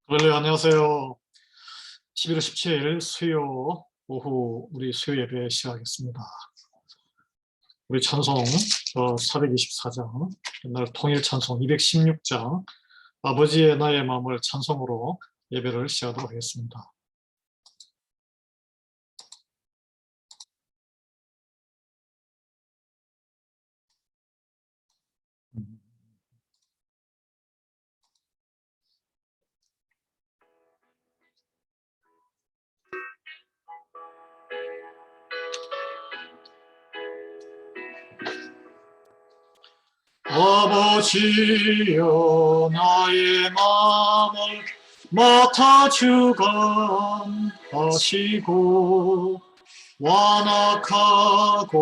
네, 안녕하세요. 11월 17일 수요 오후 우리 수요 예배 시작하겠습니다. 우리 찬송 424장, 옛날 통일 찬송 216장, 아버지의 나의 마음을 찬송으로 예배를 시작하도록 하겠습니다. 아버지여 나의 마음을 맡아 주관하시고 완악하고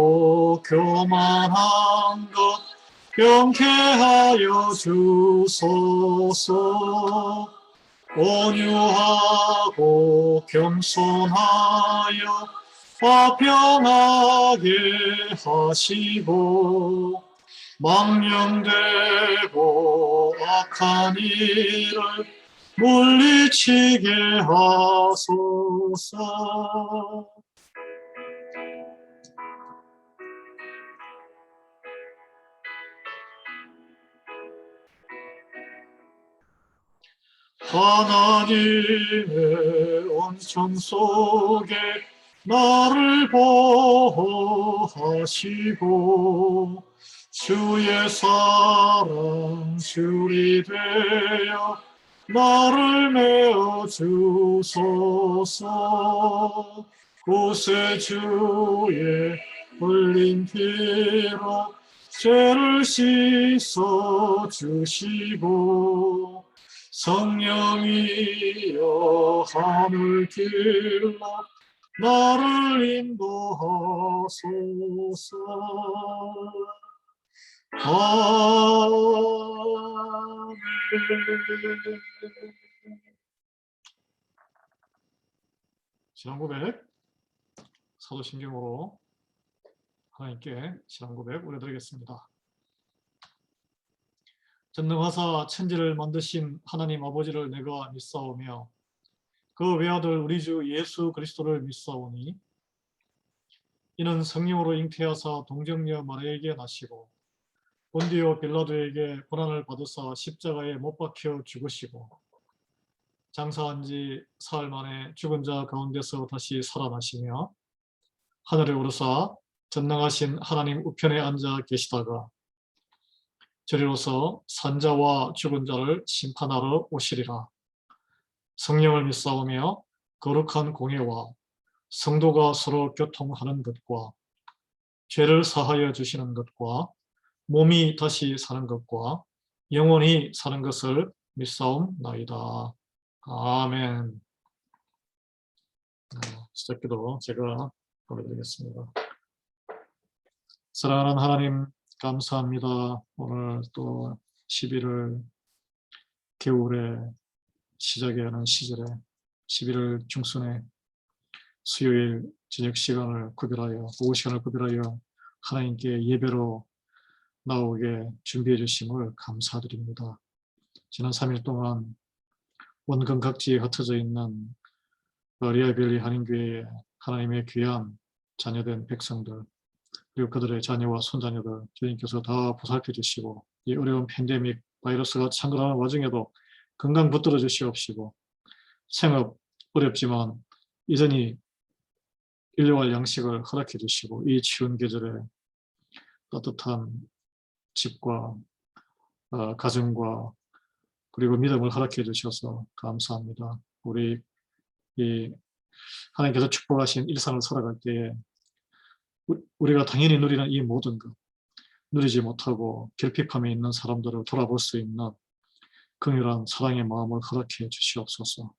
교만한 것 경계하여 주소서. 온유하고 겸손하여 화평하게 하시고 망령되고 악한 일을 물리치게 하소서. 하나님의 온천 속에 나를 보호하시고 주의 사랑 줄이 되어 나를 메어 주소서. 구세주의 흘린 피로 죄를 씻어 주시고 성령이여 하늘 길러 나를 인도하소서. 아멘. 신앙 고백, 사도신경으로 하나님께 신앙 고백 올려드리겠습니다. 전능하사 천지를 만드신 하나님 아버지를 내가 믿사오며 그 외아들 우리 주 예수 그리스도를 믿사오니 이는 성령으로 잉태하사 동정녀 마리아에게 나시고 본디오 빌라도에게 고난을 받으사 십자가에 못 박혀 죽으시고 장사한 지 사흘 만에 죽은 자 가운데서 다시 살아나시며 하늘에 오르사 전능하신 하나님 우편에 앉아 계시다가 저리로서 산자와 죽은 자를 심판하러 오시리라. 성령을 믿사오며 거룩한 공예와 성도가 서로 교통하는 것과 죄를 사하여 주시는 것과 몸이 다시 사는 것과 영원히 사는 것을 믿사옵나이다. 아멘. 시작기도 제가 보내드리겠습니다. 사랑하는 하나님, 감사합니다. 오늘 또 11월 겨울에 시작이 하는 시절에 11월 중순에 수요일 저녁 시간을 구별하여 오후 시간을 구별하여 하나님께 예배로 나오게 준비해 주심을 감사드립니다. 지난 3일 동안 원근 각지에 흩어져 있는 리아벨리 한인교회의 하나님의 귀한 자녀된 백성들 그리고 그들의 자녀와 손자녀들 주님께서 다 보살펴 주시고 이 어려운 팬데믹 바이러스가 창궐하는 와중에도 건강 붙들어 주시옵시고 생업 어렵지만 여전히 일용할 양식을 허락해 주시고 이 추운 계절에 따뜻한 집과 가정과 그리고 믿음을 허락해 주셔서 감사합니다. 우리 이 하나님께서 축복하신 일상을 살아갈 때에 우리가 당연히 누리는 이 모든 것 누리지 못하고 결핍함에 있는 사람들을 돌아볼 수 있는 긍휼한 사랑의 마음을 허락해 주시옵소서.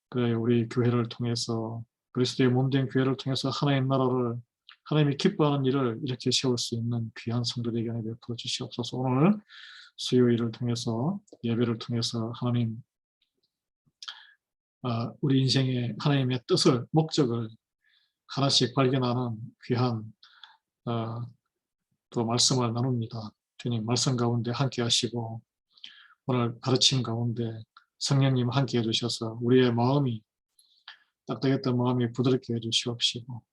그래 우리 교회를 통해서 그리스도의 몸된 교회를 통해서 하나님의 나라를 하나님이 기뻐하는 일을 이렇게 세울 수 있는 귀한 성도들에게 베풀어 주시옵소서. 오늘 수요일을 통해서 예배를 통해서 하나님 우리 인생의 하나님의 뜻을 목적을 하나씩 발견하는 귀한 또 말씀을 나눕니다. 주님 말씀 가운데 함께 하시고 오늘 가르침 가운데 성령님 함께 해주셔서 우리의 마음이 딱딱했던 마음이 부드럽게 해주시옵시고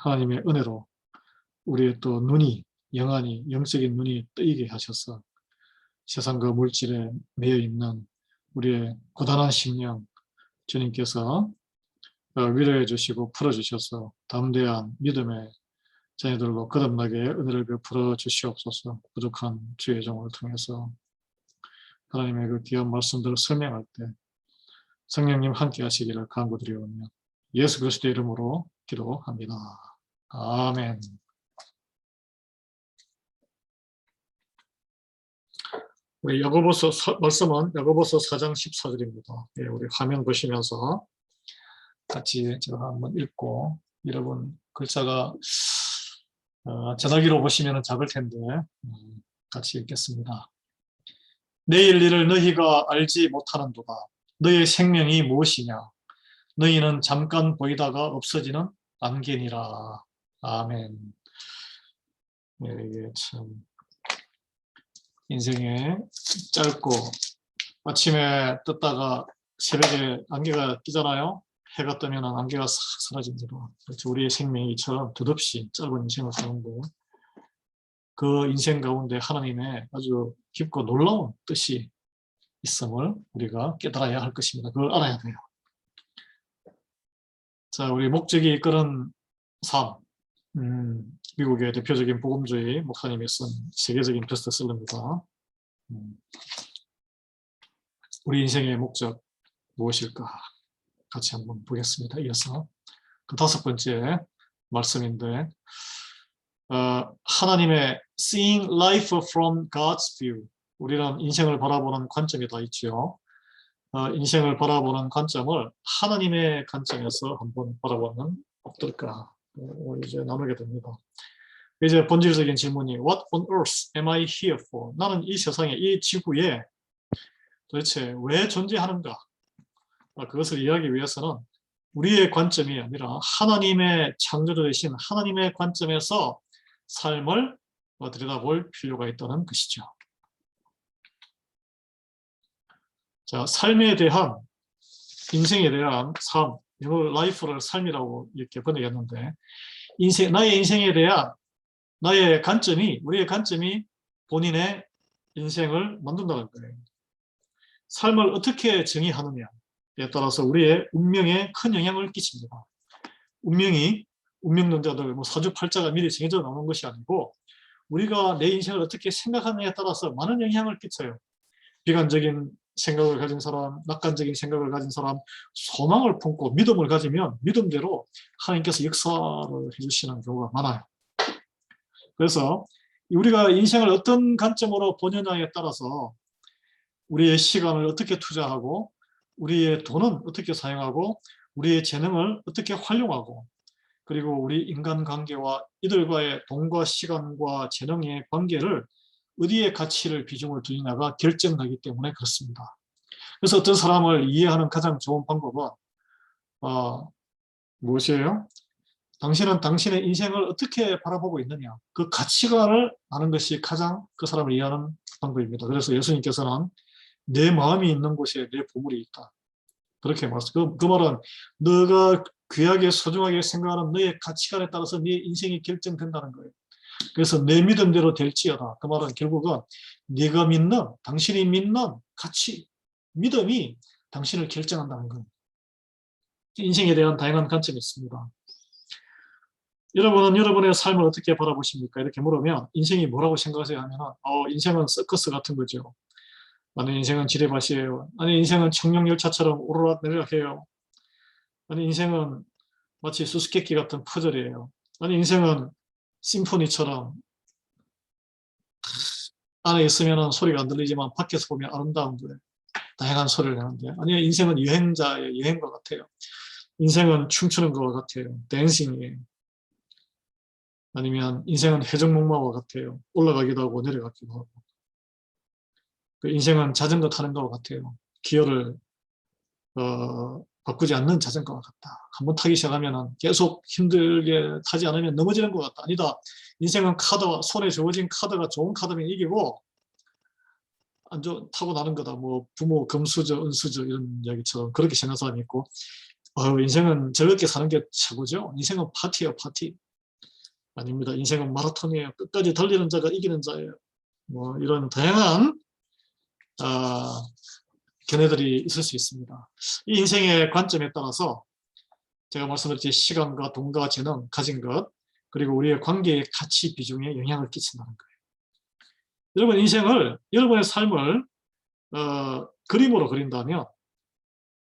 하나님의 은혜로 우리의 또 눈이 영안이 영적인 눈이 뜨이게 하셔서 세상과 물질에 매여 있는 우리의 고단한 심령 주님께서 위로해 주시고 풀어주셔서 담대한 믿음의 자녀들로 거듭나게 은혜를 베풀어 주시옵소서. 부족한 주의 종을 통해서 하나님의 그 귀한 말씀들을 설명할 때 성령님 함께 하시기를 간구드리오며 예수 그리스도의 이름으로 기도합니다. 아멘. 우리 야고보서 말씀은 야고보서 4장 14절입니다. 예, 우리 화면 보시면서 같이 제가 한번 읽고 여러분 글자가 전화기로 보시면 작을 텐데 같이 읽겠습니다. 내일 일을 너희가 알지 못하는도다. 너희의 생명이 무엇이냐? 너희는 잠깐 보이다가 없어지는 안개니라. 아멘. 네, 이게 참 인생에 짧고 아침에 떴다가 새벽에 안개가 끼잖아요. 해가 뜨면 안개가 싹 사라진 대로 그렇죠. 우리의 생명이 이처럼 덧없이 짧은 인생을 사는데 그 인생 가운데 하나님의 아주 깊고 놀라운 뜻이 있음을 우리가 깨달아야 할 것입니다. 그걸 알아야 돼요. 자, 우리 목적이 이끄는 삶. 미국의 대표적인 복음주의 목사님이 쓴 세계적인 베스트셀러입니다. 우리 인생의 목적 무엇일까? 같이 한번 보겠습니다. 이어서 그 5번째 말씀인데 하나님의 Seeing Life from God's View. 우리는 인생을 바라보는 관점이 다 있죠. 인생을 바라보는 관점을 하나님의 관점에서 한번 바라보면 어떨까? 이제 나누게 됩니다. 이제 본질적인 질문이 What on earth am I here for? 나는 이 세상에, 이 지구에 도대체 왜 존재하는가? 그것을 이해하기 위해서는 우리의 관점이 아니라 하나님의 창조주 되신 하나님의 관점에서 삶을 들여다볼 필요가 있다는 것이죠. 자, 삶에 대한, 인생에 대한 삶, 이걸 라이프를 삶이라고 이렇게 번역했는데, 나의 인생에 대한 나의 관점이, 우리의 관점이 본인의 인생을 만든다는 거예요. 삶을 어떻게 정의하느냐에 따라서 우리의 운명에 큰 영향을 끼칩니다. 운명론자들, 사주팔자가 미리 정해져 나오는 것이 아니고, 우리가 내 인생을 어떻게 생각하느냐에 따라서 많은 영향을 끼쳐요. 비관적인 생각을 가진 사람, 낙관적인 생각을 가진 사람, 소망을 품고 믿음을 가지면 믿음대로 하나님께서 역사를 해주시는 경우가 많아요. 그래서 우리가 인생을 어떤 관점으로 보느냐에 따라서 우리의 시간을 어떻게 투자하고 우리의 돈은 어떻게 사용하고 우리의 재능을 어떻게 활용하고 그리고 우리 인간관계와 이들과의 돈과 시간과 재능의 관계를 어디에 가치를 비중을 두느냐가 결정하기 때문에 그렇습니다. 그래서 어떤 사람을 이해하는 가장 좋은 방법은 무엇이에요? 당신은 당신의 인생을 어떻게 바라보고 있느냐, 그 가치관을 아는 것이 가장 그 사람을 이해하는 방법입니다. 그래서 예수님께서는 내 마음이 있는 곳에 내 보물이 있다, 그렇게 말씀. 그 말은 너가 귀하게 소중하게 생각하는 너의 가치관에 따라서 네 인생이 결정된다는 거예요. 그래서 내 믿음대로 될지어다. 그 말은 결국은 네가 믿는, 당신이 믿는 가치, 믿음이 당신을 결정한다는 거예요. 인생에 대한 다양한 관점이 있습니다. 여러분은 여러분의 삶을 어떻게 바라보십니까? 이렇게 물으면 인생이 뭐라고 생각하세요 하면 인생은 서커스 같은 거죠. 아니 인생은 지뢰밭이에요. 아니 인생은 청룡열차처럼 오르락내리락해요. 아니 인생은 마치 수수께끼 같은 퍼즐이에요. 아니 인생은 심포니처럼 안에 있으면 소리가 안 들리지만 밖에서 보면 아름다운 거예요. 다양한 소리를 내는데, 아니 인생은 여행자의 여행과 같아요. 인생은 춤추는 것과 같아요. 댄싱이에요. 아니면 인생은 해적목마와 같아요. 올라가기도 하고 내려가기도 하고. 인생은 자전거 타는 것과 같아요. 기어를 바꾸지 않는 자전거와 같다. 한번 타기 시작하면 계속 힘들게 타지 않으면 넘어지는 것 같다. 아니다. 인생은 카드와 손에 주어진 카드가 좋은 카드면 이기고 타고 나는 거다. 뭐 부모 금수저, 은수저 이런 이야기처럼 그렇게 생각하는 사람이 있고, 인생은 즐겁게 사는 게 최고죠. 인생은 파티예요, 파티. 아닙니다. 인생은 마라톤이에요. 끝까지 달리는 자가 이기는 자예요. 뭐 이런 다양한 견해들이 있을 수 있습니다. 이 인생의 관점에 따라서 제가 말씀드렸듯이 시간과 돈과 재능 가진 것, 그리고 우리의 관계의 가치 비중에 영향을 끼친다는 거예요. 여러분 인생을, 여러분의 삶을 그림으로 그린다면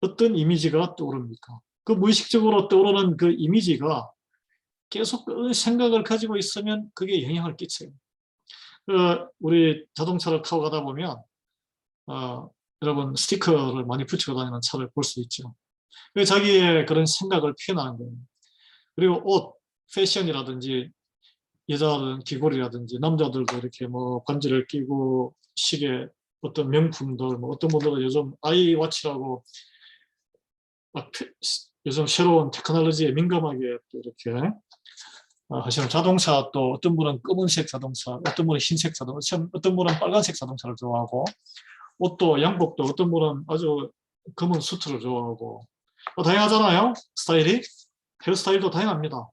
어떤 이미지가 떠오릅니까? 그 무의식적으로 떠오르는 그 이미지가 계속 그 생각을 가지고 있으면 그게 영향을 끼쳐요. 우리 자동차를 타고 가다 보면 여러분 스티커를 많이 붙이고 다니는 차를 볼 수 있죠. 자기의 그런 생각을 표현하는 거예요. 그리고 옷, 패션이라든지 여자들은 귀걸이라든지 남자들도 이렇게 뭐 반지를 끼고 시계, 어떤 명품들, 뭐 어떤 분들은 요즘 아이워치라고 요즘 새로운 테크놀로지에 민감하게 또 이렇게 하시는 자동차, 또 어떤 분은 검은색 자동차, 어떤 분은 흰색 자동차, 어떤 분은 빨간색 자동차를 좋아하고, 옷도 양복도 어떤 분은 아주 검은 수트를 좋아하고, 다양하잖아요. 스타일이. 헤어스타일도 다양합니다.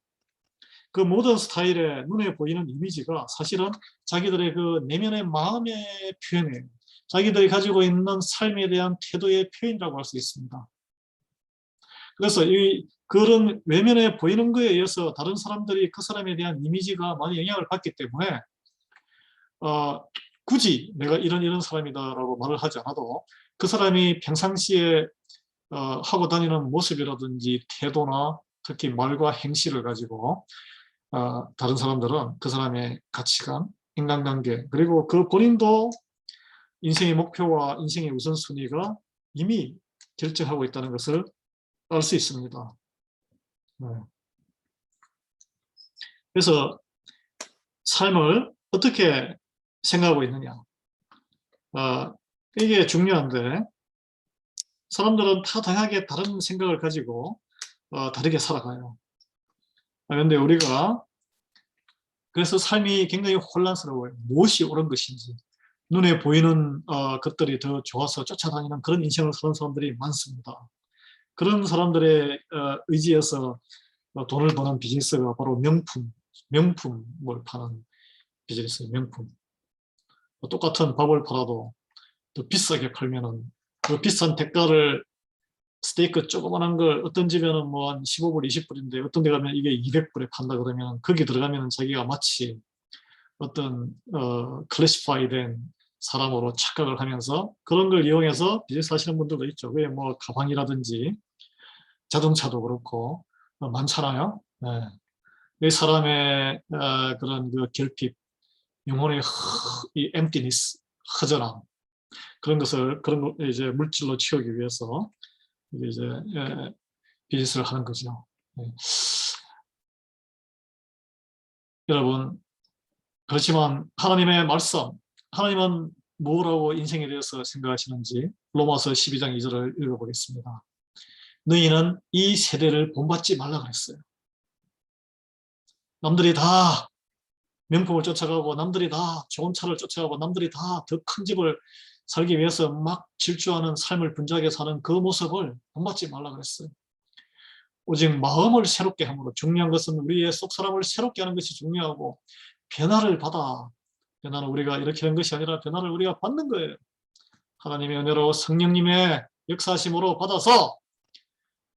그 모든 스타일의 눈에 보이는 이미지가 사실은 자기들의 그 내면의 마음의 표현이에요. 자기들이 가지고 있는 삶에 대한 태도의 표현이라고 할 수 있습니다. 그래서 그런 외면에 보이는 거에 의해서 다른 사람들이 그 사람에 대한 이미지가 많이 영향을 받기 때문에 굳이 내가 이런 사람이다라고 말을 하지 않아도 그 사람이 평상시에 하고 다니는 모습이라든지 태도나 특히 말과 행실을 가지고 다른 사람들은 그 사람의 가치관, 인간관계, 그리고 그 본인도 인생의 목표와 인생의 우선순위가 이미 결정하고 있다는 것을 알 수 있습니다. 네. 그래서 삶을 어떻게 생각하고 있느냐, 이게 중요한데, 사람들은 다 다양하게 다른 생각을 가지고 다르게 살아가요. 그런데 우리가 그래서 삶이 굉장히 혼란스러워요. 무엇이 옳은 것인지, 눈에 보이는 것들이 더 좋아서 쫓아다니는 그런 인생을 사는 사람들이 많습니다. 그런 사람들의 의지에서 돈을 버는 비즈니스가 바로 명품을 파는 비즈니스예요. 명품. 똑같은 밥을 팔아도 더 비싸게 팔면은 그 비싼 대가를, 스테이크 조그만한 걸 어떤 집에는 뭐 한 15불, 20불인데 어떤 데 가면 이게 200불에 판다 그러면 거기 들어가면 자기가 마치 어떤 클래시파이된 사람으로 착각을 하면서 그런 걸 이용해서 비즈니스 하시는 분들도 있죠. 그게 뭐 가방이라든지 자동차도 그렇고 많잖아요. 네. 이 사람의 그런 그 결핍, 영혼의 이 emptiness, 허전함, 그런 걸 이제 물질로 채우기 위해서 이제 비즈니스를 하는 거죠. 네. 여러분, 그렇지만 하나님의 말씀, 하나님은 뭐라고 인생에 대해서 생각하시는지 로마서 12장 2절을 읽어보겠습니다. 너희는 이 세대를 본받지 말라 그랬어요. 남들이 다 명품을 쫓아가고, 남들이 다 좋은 차를 쫓아가고, 남들이 다 더 큰 집을 살기 위해서 막 질주하는 삶을 분주하게 사는 그 모습을 본받지 말라 그랬어요. 오직 마음을 새롭게 함으로, 중요한 것은 우리의 속사람을 새롭게 하는 것이 중요하고, 변화를 받아. 변화는 우리가 이렇게 하는 것이 아니라 변화를 우리가 받는 거예요. 하나님의 은혜로 성령님의 역사하심으로 받아서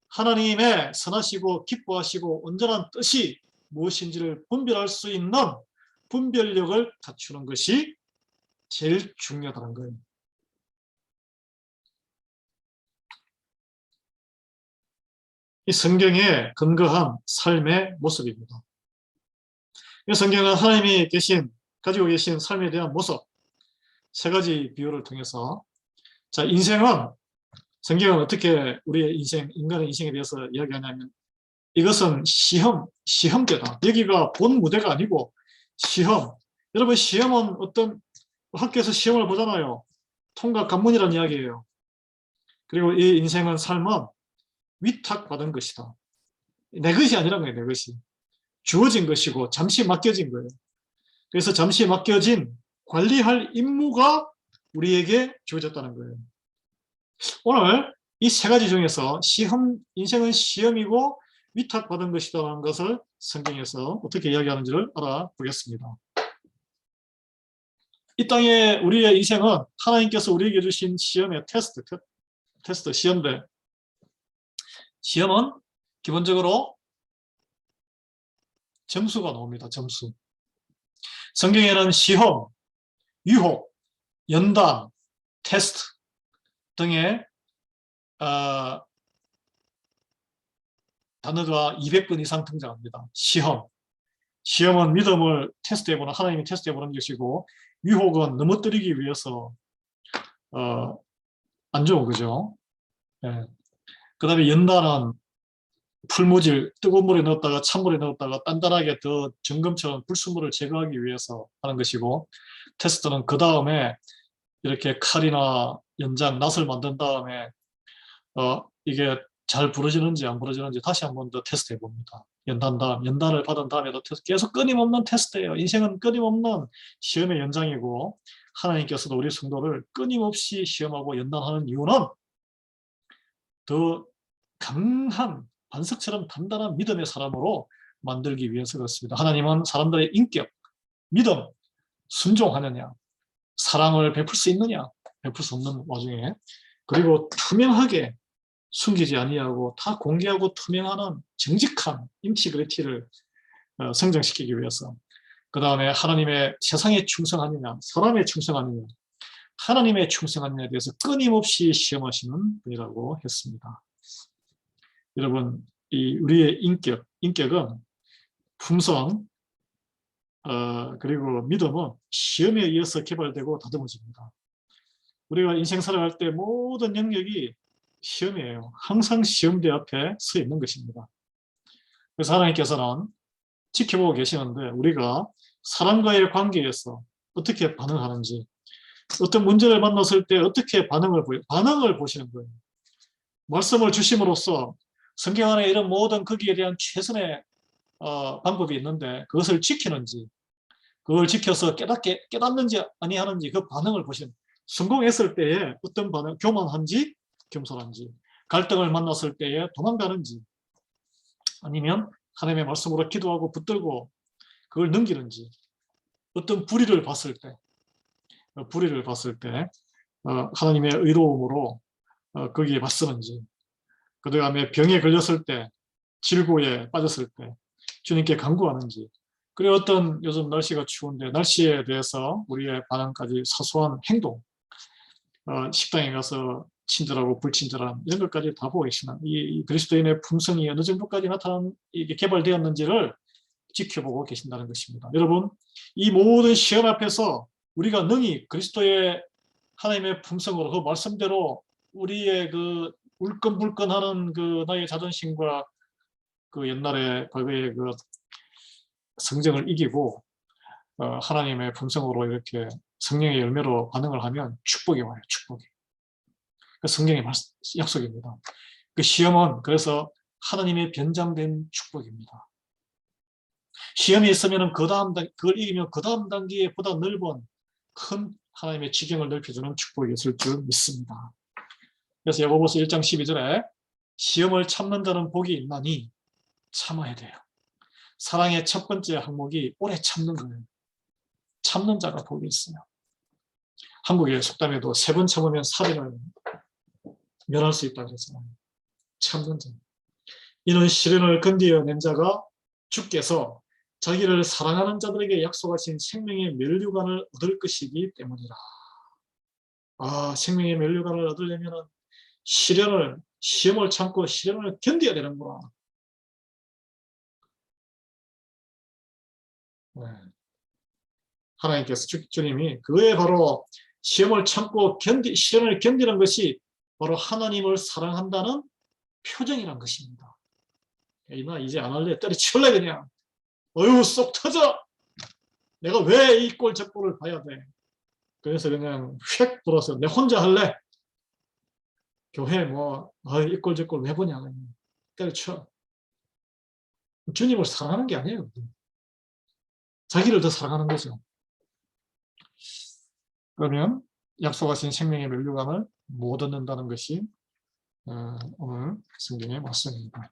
하나님의 선하시고 기뻐하시고 온전한 뜻이 무엇인지를 분별할 수 있는 분별력을 갖추는 것이 제일 중요하다는 거예요. 이 성경에 근거한 삶의 모습입니다. 이 성경은 하나님이 가지고 계신 삶에 대한 모습, 세 가지 비유를 통해서, 자, 성경은 어떻게 우리의 인간의 인생에 대해서 이야기하냐면, 이것은 시험대다. 여기가 본 무대가 아니고 시험. 여러분, 시험은 어떤 학교에서 시험을 보잖아요. 통과 관문이라는 이야기예요. 그리고 이 인생은 삶은 위탁받은 것이다. 내 것이 아니란 거예요. 내 것이 주어진 것이고 잠시 맡겨진 거예요. 그래서 잠시 맡겨진 관리할 임무가 우리에게 주어졌다는 거예요. 오늘 이 세 가지 중에서 인생은 시험이고 위탁받은 것이라는 것을 성경에서 어떻게 이야기하는지를 알아보겠습니다. 이 땅에 우리의 인생은 하나님께서 우리에게 주신 시험의 테스트 시험인데, 시험은 기본적으로 점수가 나옵니다. 점수. 성경에는 시험, 유혹, 연단, 테스트 등의 단어가 200번 이상 등장합니다. 시험은 믿음을 테스트해보는, 하나님이 테스트해보는 것이고, 유혹은 넘어뜨리기 위해서 안 좋은 거죠. 예. 그 다음에 연단은 풀무질, 뜨거운 물에 넣었다가 찬물에 넣었다가 단단하게 더 정금처럼 불순물을 제거하기 위해서 하는 것이고, 테스트는 그 다음에 이렇게 칼이나 연장, 낫을 만든 다음에 이게 잘 부러지는지 안 부러지는지 다시 한 번 더 테스트해 봅니다. 연단을 받은 다음에도 계속 끊임없는 테스트예요. 인생은 끊임없는 시험의 연장이고, 하나님께서도 우리 성도를 끊임없이 시험하고 연단하는 이유는 더 강한 반석처럼 단단한 믿음의 사람으로 만들기 위해서 그렇습니다. 하나님은 사람들의 인격, 믿음, 순종하느냐, 사랑을 베풀 수 있느냐, 베풀 수 없는 와중에, 그리고 투명하게 숨기지 아니하고 다 공개하고 투명하는 정직한 인티그리티를 성장시키기 위해서, 그 다음에 하나님의 세상에 충성하느냐, 사람에 충성하느냐, 하나님의 충성하느냐에 대해서 끊임없이 시험하시는 분이라고 했습니다. 여러분, 우리의 인격은 품성, 그리고 믿음은 시험에 의해서 개발되고 다듬어집니다. 우리가 인생 살아갈 때 모든 영역이 시험이에요. 항상 시험대 앞에 서 있는 것입니다. 그래서 하나님께서는 지켜보고 계시는데, 우리가 사람과의 관계에서 어떻게 반응하는지, 어떤 문제를 만났을 때 어떻게 반응을 보시는 거예요. 말씀을 주심으로써 성경 안에 이런 모든 거기에 대한 최선의 방법이 있는데, 그것을 지키는지, 그걸 지켜서 깨닫는지 아니하는지 그 반응을 보시는, 성공했을 때에 어떤 반응, 교만한지 겸손한지, 갈등을 만났을 때에 도망가는지, 아니면 하나님의 말씀으로 기도하고 붙들고 그걸 넘기는지, 어떤 불의를 봤을 때 하나님의 의로움으로 거기에 맞서는지, 그 다음에 병에 걸렸을 때, 질고에 빠졌을 때 주님께 간구하는지, 그리고 어떤 요즘 날씨가 추운데 날씨에 대해서 우리의 반응까지, 사소한 행동, 식당에 가서 친절하고 불친절한 이런 것까지 다 보고 계시는 이 그리스도인의 품성이 어느 정도까지 이게 개발되었는지를 지켜보고 계신다는 것입니다. 여러분, 이 모든 시험 앞에서 우리가 능히 그리스도의 하나님의 품성으로 그 말씀대로 우리의 그 울끈불끈하는 그 나의 자존심과 그 옛날에 과거의 그 성정을 이기고 하나님의 품성으로 이렇게 성령의 열매로 반응을 하면 축복이 와요. 축복이. 그 성경의 약속입니다. 그 시험은 그래서 하나님의 변장된 축복입니다. 시험이 있으면 그걸 이기면 그 다음 단계에 보다 넓은 큰 하나님의 지경을 넓혀주는 축복이 있을 줄 믿습니다. 그래서 야고보서 1장 12절에 시험을 참는 자는 복이 있나니 참아야 돼요. 사랑의 첫 번째 항목이 오래 참는 거예요. 참는 자가 복이 있어요. 한국의 속담에도 3번 참으면 살인을 면할 수 있다고 했잖아요. 참는 자. 이는 시련을 건디어낸 자가 주께서 자기를 사랑하는 자들에게 약속하신 생명의 면류관을 얻을 것이기 때문이라. 생명의 면류관을 얻으려면 시험을 참고 시련을 견뎌야 되는구나. 네. 하나님께서 주님이 그에 바로 시험을 참고 시련을 견디는 것이 바로 하나님을 사랑한다는 표정이란 것입니다. 나 이제 안 할래. 때려치울래 그냥. 어휴 쏙 터져. 내가 왜 이 꼴 저 꼴을 봐야 돼. 그래서 그냥 휙 돌아서 내 혼자 할래. 교회 이 꼴 저 꼴 왜 보냐. 그냥. 때려쳐. 주님을 사랑하는 게 아니에요. 자기를 더 사랑하는 거죠. 그러면 약속하신 생명의 면류관을 못 얻는다는 것이 오늘 성경의 말씀입니다.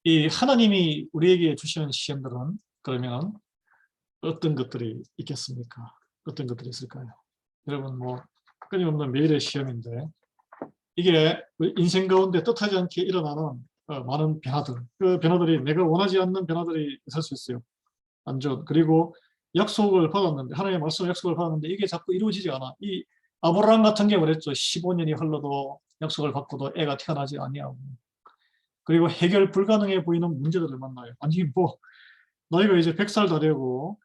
이 하나님이 우리에게 주시는 시험들은 그러면 어떤 것들이 있겠습니까? 어떤 것들이 있을까요? 여러분 뭐 끊임없는 매일의 시험인데 이게 인생 가운데 뜻하지 않게 일어나는 많은 변화들, 그 변화들이 내가 원하지 않는 변화들이 있을 수 있어요. 안 좋은. 그리고 약속을 받았는데 하나님의 말씀 약속을 받았는데 이게 자꾸 이루어지지 않아. 이 아브라함 같은 게 그랬죠. 15년이 흘러도 약속을 받고도 애가 태어나지 아니하고. 그리고 해결 불가능해 보이는 문제들을 만나요. 아니 뭐 나이가 이제 100살 다 되고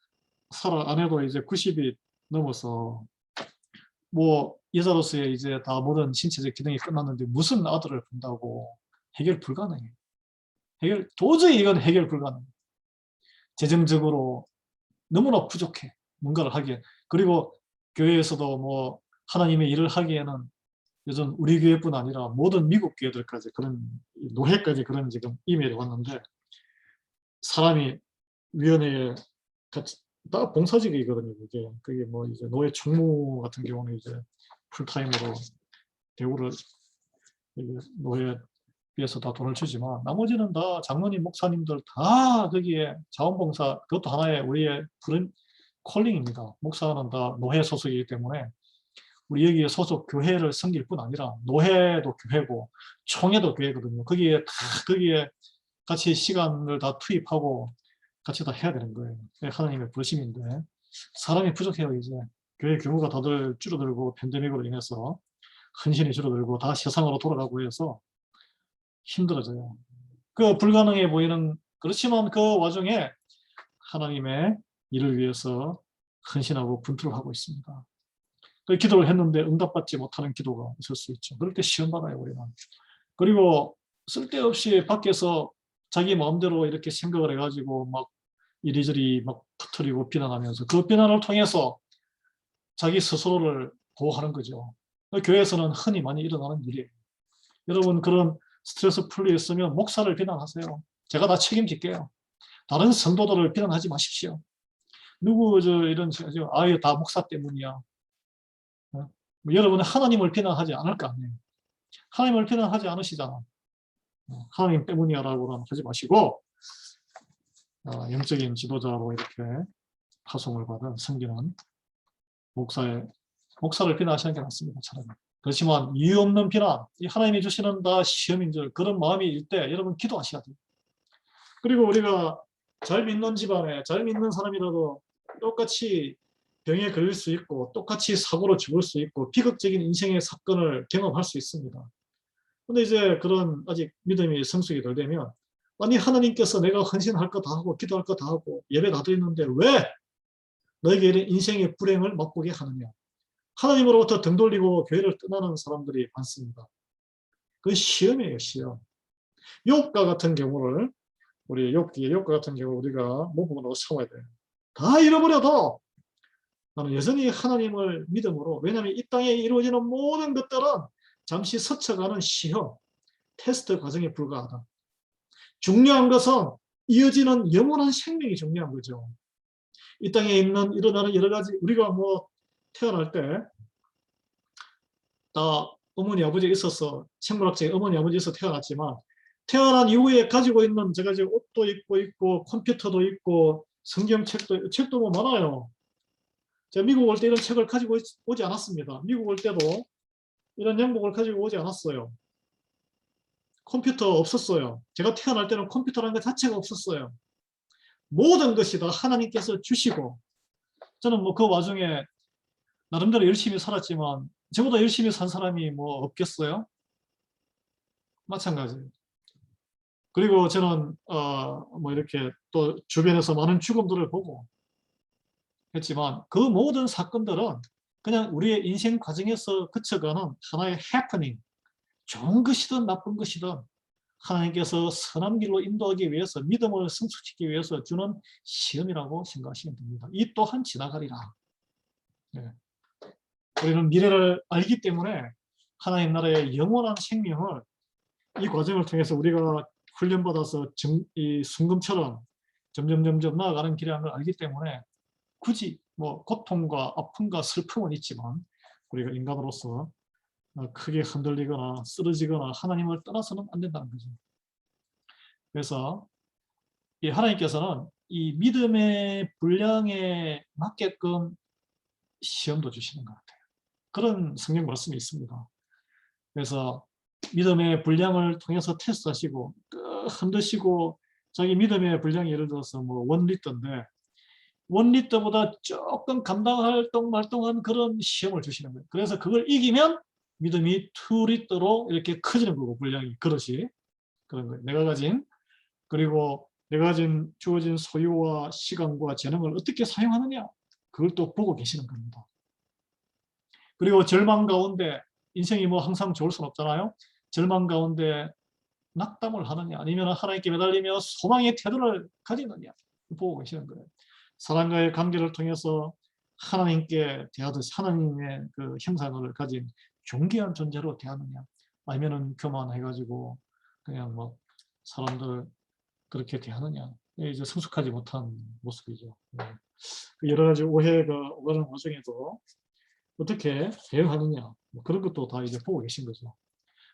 살아 아내도 이제 90이 넘어서 뭐 여자로서의 이제 다 모든 신체적 기능이 끝났는데 무슨 아들을 본다고. 해결 불가능해. 도저히 이건 해결 불가능. 재정적으로 너무나 부족해. 뭔가를 하기에. 그리고 교회에서도 뭐 하나님의 일을 하기에는 요즘 우리 교회뿐 아니라 모든 미국 교회들까지 그런 노회까지 그런 지금 이메일이 왔는데 사람이 위원회에 같이 다 봉사직이거든요. 그게 뭐 이제 노회 총무 같은 경우는 이제 풀타임으로 대우를 노회에 비해서 다 돈을 주지만 나머지는 다 장로님, 목사님들 다 거기에 자원봉사, 그것도 하나의 우리의 푸른 콜링입니다. 목사는 다 노회 소속이기 때문에 우리 여기에 소속 교회를 섬길 뿐 아니라 노회도 교회고 총회도 교회거든요. 거기에 같이 시간을 다 투입하고 같이 다 해야 되는 거예요. 하나님의 부르심인데 사람이 부족해요. 이제 교회 규모가 다들 줄어들고 팬데믹으로 인해서 헌신이 줄어들고 다 세상으로 돌아가고 해서 힘들어져요. 그 불가능해 보이는 그렇지만 그 와중에 하나님의 일을 위해서 헌신하고 분투를 하고 있습니다. 그 기도를 했는데 응답받지 못하는 기도가 있을 수 있죠. 그럴 때 시험 받아요, 우리는. 그리고 쓸데없이 밖에서 자기 마음대로 이렇게 생각을 해가지고 막 이리저리 막 터뜨리고 비난하면서 그 비난을 통해서 자기 스스로를 보호하는 거죠. 교회에서는 흔히 많이 일어나는 일이에요. 여러분 그런 스트레스 풀려 있으면 목사를 비난하세요. 제가 다 책임질게요. 다른 성도들을 비난하지 마십시오. 누구 이런 아유 다 목사 때문이야. 여러분은 하나님을 비난하지 않을 거 아니에요. 하나님을 비난하지 않으시잖아. 하나님 때문이야라고는 하지 마시고 영적인 지도자로 이렇게 파송을 받은 섬기는 목사를 비난하시는 게 낫습니다. 차라리. 그렇지만 이유 없는 비난, 이 하나님이 주시는 다 시험인 줄 그런 마음이 일 때 여러분 기도하셔야 돼요. 그리고 우리가 잘 믿는 집안에 잘 믿는 사람이라도 똑같이 병에 걸릴 수 있고 똑같이 사고로 죽을 수 있고 비극적인 인생의 사건을 경험할 수 있습니다. 근데 이제 그런 아직 믿음이 성숙이 덜 되면 아니 하나님께서 내가 헌신할 거 다 하고 기도할 거 다 하고 예배 다 드렸는데 왜 너에게 이런 인생의 불행을 맛보게 하느냐. 하나님으로부터 등 돌리고 교회를 떠나는 사람들이 많습니다. 그 시험이에요, 시험. 욥과 같은 경우를 우리 욥과 같은 경우 우리가 모범으로 삼아야 돼요. 다 잃어버려도 나는 여전히 하나님을 믿음으로 왜냐하면 이 땅에 이루어지는 모든 것들은 잠시 스쳐가는 시험, 테스트 과정에 불과하다. 중요한 것은 이어지는 영원한 생명이 중요한 거죠. 이 땅에 일어나는 여러 가지 우리가 뭐 태어날 때 다 어머니 아버지가 있어서 생물학적인 어머니 아버지 있어서 태어났지만 태어난 이후에 가지고 있는 제가 지금 옷도 입고 있고 컴퓨터도 있고 책도 뭐 많아요. 제가 미국 올 때 이런 책을 가지고 오지 않았습니다. 미국 올 때도 이런 양복을 가지고 오지 않았어요. 컴퓨터 없었어요. 제가 태어날 때는 컴퓨터라는 것 자체가 없었어요. 모든 것이 다 하나님께서 주시고 저는 뭐 그 와중에 나름대로 열심히 살았지만 저보다 열심히 산 사람이 뭐 없겠어요? 마찬가지예요. 그리고 저는 뭐 이렇게 또 주변에서 많은 죽음들을 보고 했지만 그 모든 사건들은 그냥 우리의 인생 과정에서 그쳐가는 하나의 해프닝, 좋은 것이든 나쁜 것이든 하나님께서 선한 길로 인도하기 위해서 믿음을 성숙시키기 위해서 주는 시험이라고 생각하시면 됩니다. 이 또한 지나가리라. 네. 우리는 미래를 알기 때문에 하나님 나라의 영원한 생명을 이 과정을 통해서 우리가 훈련받아서 이 순금처럼 점점 나아가는 길이라는 걸 알기 때문에 굳이 뭐 고통과 아픔과 슬픔은 있지만 우리가 인간으로서 크게 흔들리거나 쓰러지거나 하나님을 떠나서는 안 된다는 거죠. 그래서 이 하나님께서는 이 믿음의 분량에 맞게끔 시험도 주시는 것 같아요. 그런 성경 말씀이 있습니다. 그래서 믿음의 분량을 통해서 테스트하시고 흔드시고 자기 믿음의 분량이 예를 들어서 뭐 1리터인데 1리터보다 조금 감당할 말동한 그런 시험을 주시는 거예요. 그래서 그걸 이기면 믿음이 2리터로 이렇게 커지는 거고 분량이 그릇이 그런 거예요. 그리고 내가 가진 주어진 소유와 시간과 재능을 어떻게 사용하느냐 그걸 또 보고 계시는 겁니다. 그리고 절망 가운데 인생이 뭐 항상 좋을 수는 없잖아요. 절망 가운데 낙담을 하느냐 아니면 하나님께 매달리며 소망의 태도를 가지느냐 보고 계시는 거예요. 사람과의 관계를 통해서 하나님께 대하듯이 하나님의 그 형상을 가진 존귀한 존재로 대하느냐 아니면은 교만해가지고 그냥 뭐 사람들 그렇게 대하느냐 이제 성숙하지 못한 모습이죠. 여러 가지 오해가 오가는 와중에도 어떻게 대응하느냐 뭐 그런 것도 다 이제 보고 계신 거죠.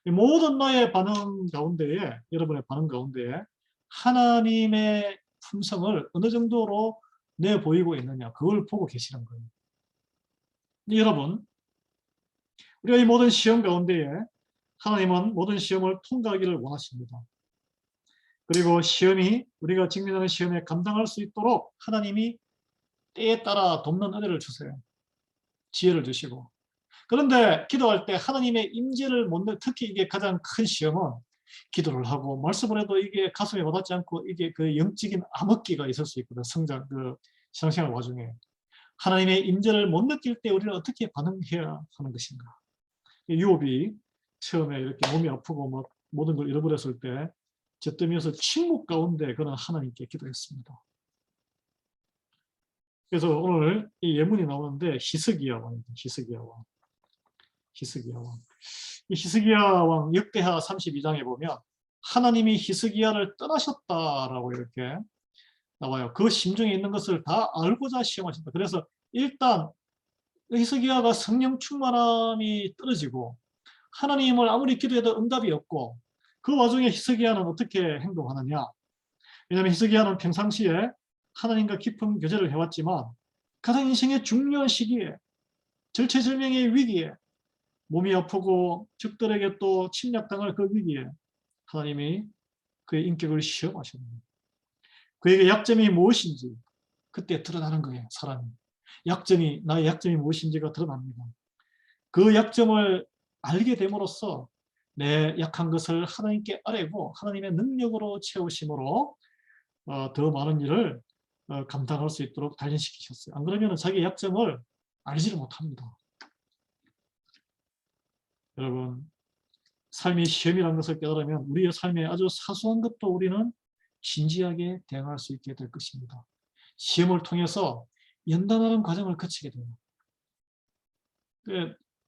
모든 나의 반응 가운데에 여러분의 반응 가운데에 하나님의 품성을 어느 정도로 내보이고 있느냐 그걸 보고 계시는 거예요. 여러분 우리가 이 모든 시험 가운데에 하나님은 모든 시험을 통과하기를 원하십니다. 그리고 시험이 우리가 직면하는 시험에 감당할 수 있도록 하나님이 때에 따라 돕는 은혜를 주세요. 지혜를 주시고 그런데 기도할 때 하나님의 임재를 못 특히 이게 가장 큰 시험은 기도를 하고 말씀을 해도 이게 가슴에 와닿지 않고 이게 그 영적인 암흑기가 있을 수 있거든. 성장 그 신앙생활 와중에 하나님의 임재를 못 느낄 때 우리는 어떻게 반응해야 하는 것인가. 유업이 처음에 이렇게 몸이 아프고 막 모든 걸 잃어버렸을 때 젖더미에서 침묵 가운데 그는 하나님께 기도했습니다. 그래서 오늘 이 예문이 나오는데 히스기야 왕입니다. 히스기야 왕. 이 히스기야 왕 역대하 32장에 보면 하나님이 히스기야를 떠나셨다라고 이렇게 나와요. 그 심중에 있는 것을 다 알고자 시험하신다. 그래서 일단 히스기야가 성령 충만함이 떨어지고 하나님을 아무리 기도해도 응답이 없고 그 와중에 히스기야는 어떻게 행동하느냐. 왜냐하면 히스기야는 평상시에 하나님과 깊은 교제를 해왔지만 가장 인생의 중요한 시기에 절체절명의 위기에 몸이 아프고 적들에게 또 침략당할 그 위기에 하나님이 그의 인격을 시험하셨습니다. 그에게 약점이 무엇인지 그때 드러나는 거예요. 사람이. 나의 약점이 무엇인지가 드러납니다. 그 약점을 알게 됨으로써 내 약한 것을 하나님께 아뢰고 하나님의 능력으로 채우심으로 더 많은 일을 감당할 수 있도록 단련시키셨어요. 안 그러면 자기 약점을 알지를 못합니다. 여러분 삶이 시험이라는 것을 깨달으면 우리의 삶에 아주 사소한 것도 우리는 진지하게 대응할 수 있게 될 것입니다. 시험을 통해서 연단하는 과정을 거치게 됩니다.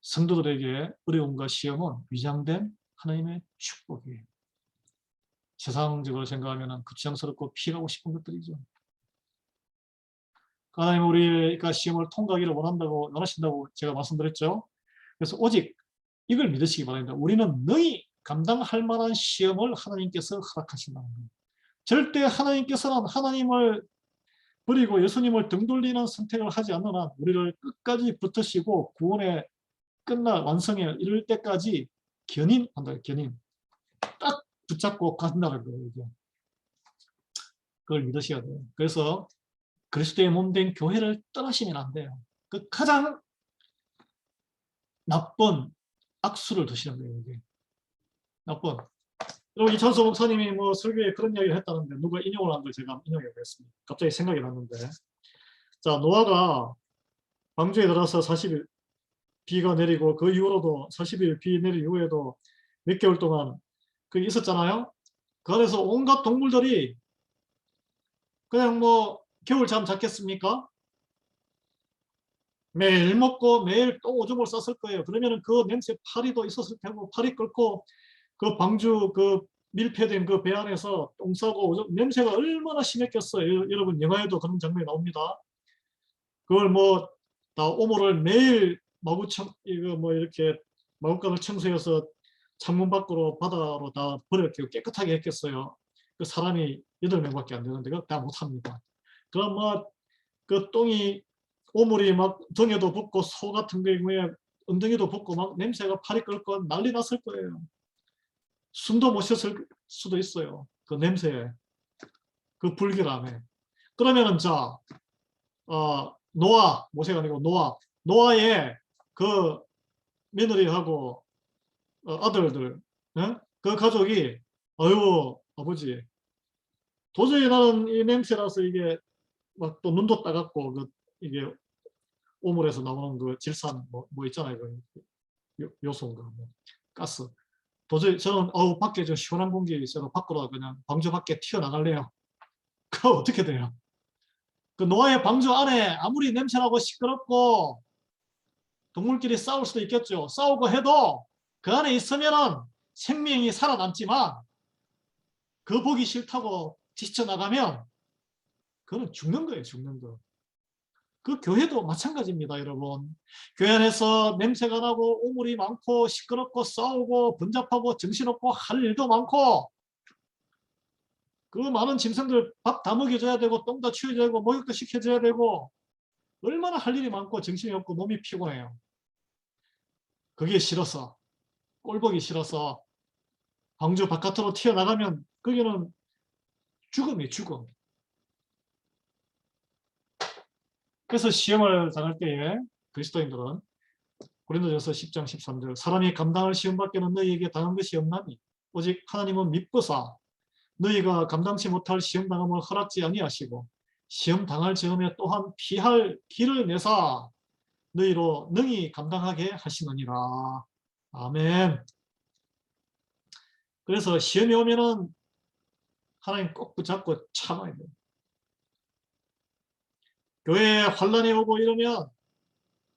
성도들에게 어려움과 시험은 위장된 하나님의 축복이에요. 세상적으로 생각하면 구치장스럽고 피하고 싶은 것들이죠. 하나님 우리가 시험을 통과하기를 원하신다고 제가 말씀드렸죠. 그래서 오직 이걸 믿으시기 바랍니다. 우리는 능히 감당할 만한 시험을 하나님께서 허락하신다는 거예요. 절대 하나님께서는 하나님을 버리고 예수님을 등 돌리는 선택을 하지 않는 한 우리를 끝까지 붙으시고 구원의 완성에 이를 때까지 견인한다. 견인. 딱 붙잡고 간다는 거예요. 이게. 그걸 믿으셔야 돼요. 그래서 그리스도의 몸된 교회를 떠나시면 안 돼요. 그 가장 나쁜 악수를 드시는 거예요. 이게. 나쁜. 그리고 이찬수 목사님이 뭐 설교에 그런 이야기를 했다는데 누가 인용을 한 걸 제가 인용해 보겠습니다. 갑자기 생각이 났는데 자 노아가 방주에 들어서 40일 비가 내리고 그 이후로도 40일 비 내린 이후에도 몇 개월 동안 그게 있었잖아요. 그 안에서 온갖 동물들이 그냥 뭐 겨울 잠 잤겠습니까? 매일 먹고 매일 또 오줌을 쌌을 거예요. 그러면은 그 냄새 파리도 있었을 테고 파리 끓고 그 방주 그 밀폐된 그 배 안에서 똥 싸고 냄새가 얼마나 심했겠어요. 여러분 영화에도 그런 장면이 나옵니다. 그걸 뭐 다 오모를 매일 이거 뭐 이렇게 마구간을 청소해서 창문 밖으로 바다로 다 버렸고 깨끗하게 했겠어요. 그 사람이 8명밖에 안 되는데 그거 다 못합니다. 그럼 뭐 그 똥이 오물이 막 등에도 붙고 소 같은 경우에 엉덩이도 붙고 막 냄새가 팔이 끓고 난리 났을 거예요. 숨도 못 쉬었을 수도 있어요. 그 냄새에, 그 불길함에. 그러면은 자, 노아, 모세가 아니고 노아의 그 며느리하고 아들들, 그 가족이 아유 아버지 도저히 나는 이 냄새라서 이게 막 또 눈도 따갑고 그 이게 오물에서 나오는 그 질산 뭐 있잖아요. 그 요소인가 뭐 가스. 도저히 저는 밖에 좀 시원한 공기 있어서 밖으로 그냥 방주 밖에 튀어나갈래요. 그거 어떻게 돼요? 그 노아의 방주 안에 아무리 냄새나고 시끄럽고 동물끼리 싸울 수도 있겠죠. 싸우고 해도 그 안에 있으면은 생명이 살아남지만 그 보기 싫다고 뛰쳐나가면 그거는 죽는 거예요. 죽는 거. 그 교회도 마찬가지입니다. 여러분. 교회 안에서 냄새가 나고 오물이 많고 시끄럽고 싸우고 번잡하고 정신없고 할 일도 많고 그 많은 짐승들 밥 다 먹여줘야 되고 똥 다 치워줘야 되고 목욕도 시켜줘야 되고 얼마나 할 일이 많고 정신이 없고 몸이 피곤해요. 그게 싫어서 꼴보기 싫어서 방주 바깥으로 튀어나가면 거기는 죽음이에요. 죽음. 그래서 시험을 당할 때에 그리스도인들은 고린도전서 10장 13절 사람이 감당할 시험 밖에는 너희에게 당한 것이 없나니 오직 하나님은 믿고사 너희가 감당치 못할 시험 당함을 허락지 아니하시고 시험 당할 즈음에 또한 피할 길을 내사 너희로 능히 감당하게 하시느니라. 아멘. 그래서 시험이 오면은 하나님 꼭 붙잡고 참아야 돼요. 교회에 환란이 오고 이러면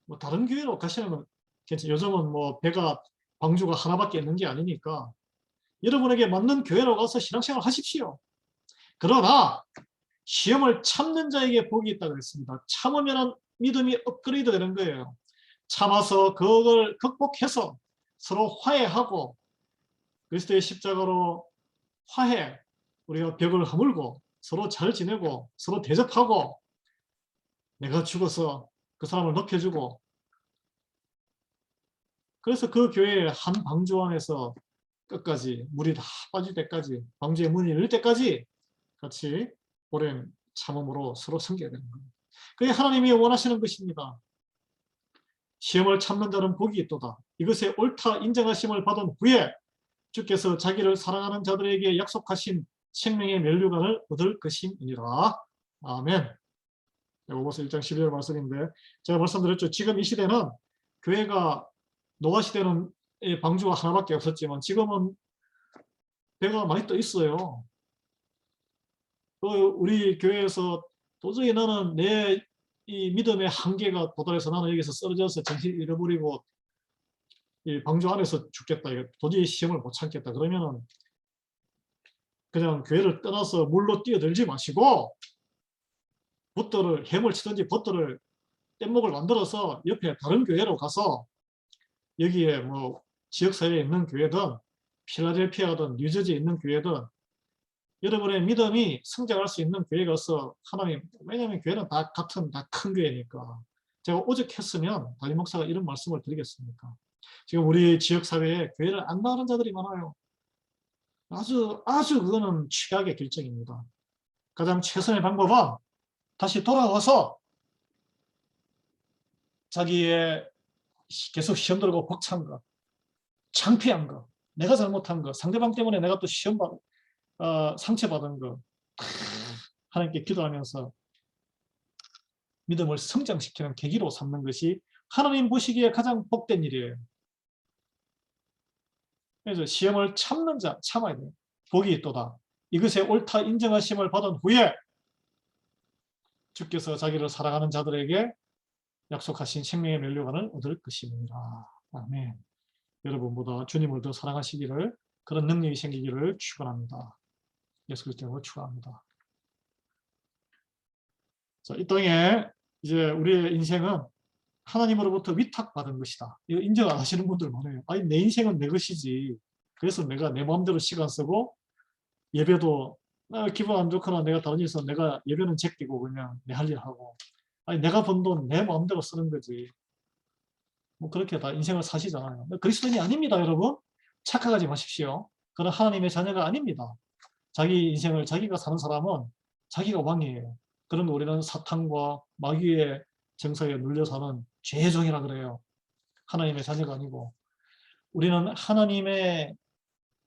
뭐 다른 교회로 가시는 건 괜찮아요. 요즘은 뭐 배가 방주가 하나밖에 있는 게 아니니까 여러분에게 맞는 교회로 가서 신앙생활 하십시오. 그러나 시험을 참는 자에게 복이 있다고 했습니다. 참으면 믿음이 업그레이드 되는 거예요. 참아서 그걸 극복해서 서로 화해하고 그리스도의 십자가로 화해, 우리가 벽을 허물고 서로 잘 지내고 서로 대접하고 내가 죽어서 그 사람을 높여주고 그래서 그 교회의 한 방주 안에서 끝까지 물이 다 빠질 때까지 방주의 문이 열릴 때까지 같이 오랜 참음으로 서로 섬겨야 되는 거예요. 그게 하나님이 원하시는 것입니다. 시험을 참는 자는 복이 있도다. 이것에 옳다 인정하심을 받은 후에 주께서 자기를 사랑하는 자들에게 약속하신 생명의 면류관을 얻을 것임이니라. 아멘. 야고보서 1장 12절 말씀인데 제가 말씀드렸죠. 지금 이 시대는 교회가 노아 시대는 방주가 하나밖에 없었지만 지금은 배가 많이 떠 있어요. 우리 교회에서 도저히 나는 내 이 믿음의 한계가 도달해서 나는 여기서 쓰러져서 정신 잃어버리고 이 방주 안에서 죽겠다. 도저히 시험을 못 참겠다. 그러면은 그냥 교회를 떠나서 물로 뛰어들지 마시고 봇들을 해물 치든지 봇들을 뗏목을 만들어서 옆에 다른 교회로 가서 여기에 뭐 지역사회에 있는 교회든 필라델피아든 뉴저지에 있는 교회든 여러분의 믿음이 성장할 수 있는 교회 가서 하나님, 왜냐하면 교회는 다 같은 다 큰 교회니까 제가 오죽했으면 담임 목사가 이런 말씀을 드리겠습니까? 지금 우리 지역사회에 교회를 안 나가는 자들이 많아요. 아주 그거는 최악의 결정입니다. 가장 최선의 방법은 다시 돌아와서 자기의 계속 시험 들고 벅찬 거, 창피한 거, 내가 잘못한 거, 상대방 때문에 내가 또 상처받은 거 하나님께 기도하면서 믿음을 성장시키는 계기로 삼는 것이 하나님 보시기에 가장 복된 일이에요. 그래서 시험을 참는 자 참아야 돼요. 복이 있도다. 이것에 옳다 인정하심을 받은 후에 주께서 자기를 사랑하는 자들에게 약속하신 생명의 면류관을 얻을 것입니다. 아멘. 여러분보다 주님을 더 사랑하시기를 그런 능력이 생기기를 축원합니다. 예수 그리스도로 축원합니다. 자, 이 땅에 이제 우리의 인생은 하나님으로부터 위탁받은 것이다. 이거 인정 안 하시는 분들 많아요. 아니, 내 인생은 내 것이지. 그래서 내가 내 마음대로 시간 쓰고 예배도 기분 안 좋거나 내가 다른 일 있어 내가 예배는 제끼고 그냥 내 할 일 하고. 아니, 내가 번 돈 내 마음대로 쓰는 거지. 뭐 그렇게 다 인생을 사시잖아요. 그리스도인이 아닙니다, 여러분. 착각하지 마십시오. 그는 하나님의 자녀가 아닙니다. 자기 인생을 자기가 사는 사람은 자기가 왕이에요. 그런데 우리는 사탄과 마귀의 정서에 눌려 사는 죄의 종이라 그래요. 하나님의 자녀가 아니고. 우리는 하나님의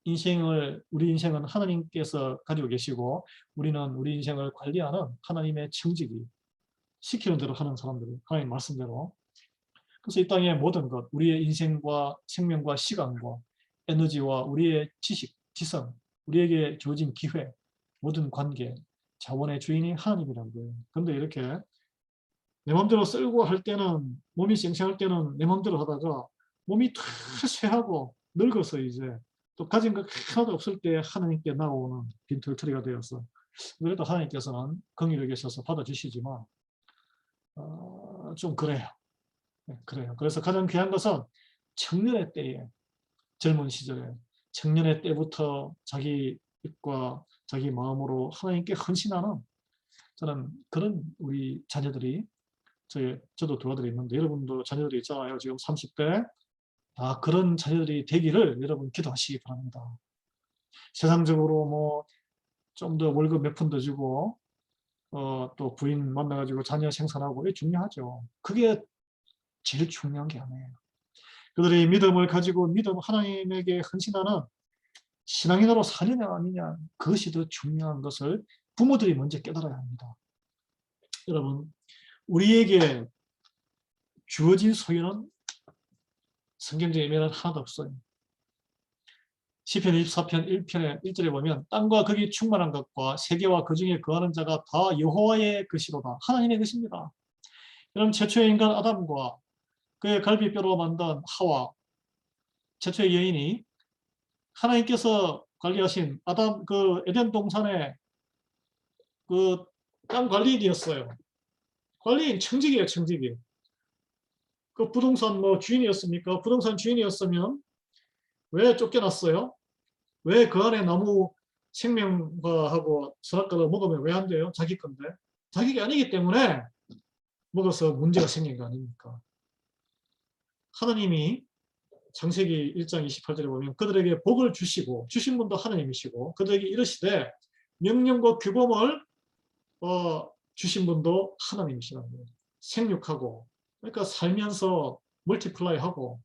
인생을, 우리 인생은 하나님께서 가지고 계시고 우리는 우리 인생을 관리하는 하나님의 청지기, 시키는 대로 하는 사람들, 하나님 말씀대로. 그래서 이 땅의 모든 것, 우리의 인생과 생명과 시간과 에너지와 우리의 지식, 지성, 우리에게 주어진 기회, 모든 관계, 자원의 주인이 하나님이라는 거예요. 그런데 이렇게 내 마음대로 쓸고 할 때는, 몸이 쌩쌩할 때는 내 마음대로 하다가 몸이 다 쇠하고 늙어서 이제 또 가진 것 하나도 없을 때 하나님께 나오는 빈털터리가 되어서, 그래도 하나님께서는 긍휼히 계셔서 받아주시지만 좀 그래요. 네, 그래요. 그래서 가장 귀한 것은 청년의 때에, 젊은 시절에 청년의 때부터 자기 입과 자기 마음으로 하나님께 헌신하는, 저는 그런 우리 자녀들이, 저도 두 아들이 있는데 여러분도 자녀들이 있잖아요. 지금 30대. 다 그런 자녀들이 되기를 여러분 기도하시기 바랍니다. 세상적으로 뭐 좀 더 월급 몇 푼 더 주고 또 부인 만나가지고 자녀 생산하고, 이게 중요하죠. 그게 제일 중요한 게 아니에요. 그들이 믿음을 가지고 하나님에게 헌신하는 신앙인으로 사느냐 아니냐, 그것이 더 중요한 것을 부모들이 먼저 깨달아야 합니다. 여러분, 우리에게 주어진 소유는 성경적인 의미는 하나도 없어요. 시편 24편 1편에 1절에 보면 땅과 거기 충만한 것과 세계와 그 중에 거하는 자가 다 여호와의 것이로다. 하나님의 것입니다. 그럼 최초의 인간 아담과 그의 갈비뼈로 만든 하와, 최초의 여인이 하나님께서 관리하신 그 에덴 동산의 그 땅 관리인이었어요. 관리인, 청지기예요, 청지기. 그 부동산 뭐 주인이었습니까? 부동산 주인이었으면 왜 쫓겨났어요? 왜 그 안에 나무 생명과하고 선악과를 먹으면 왜 안 돼요? 자기 건데. 자기가 아니기 때문에 먹어서 문제가 생긴 거 아닙니까? 하나님이 창세기 1장 28절에 보면 그들에게 복을 주시고, 주신 분도 하나님이시고, 그들에게 이르시되 명령과 규범을 주신 분도 하나님이시라는 거예요. 생육하고, 그러니까 살면서 멀티플라이하고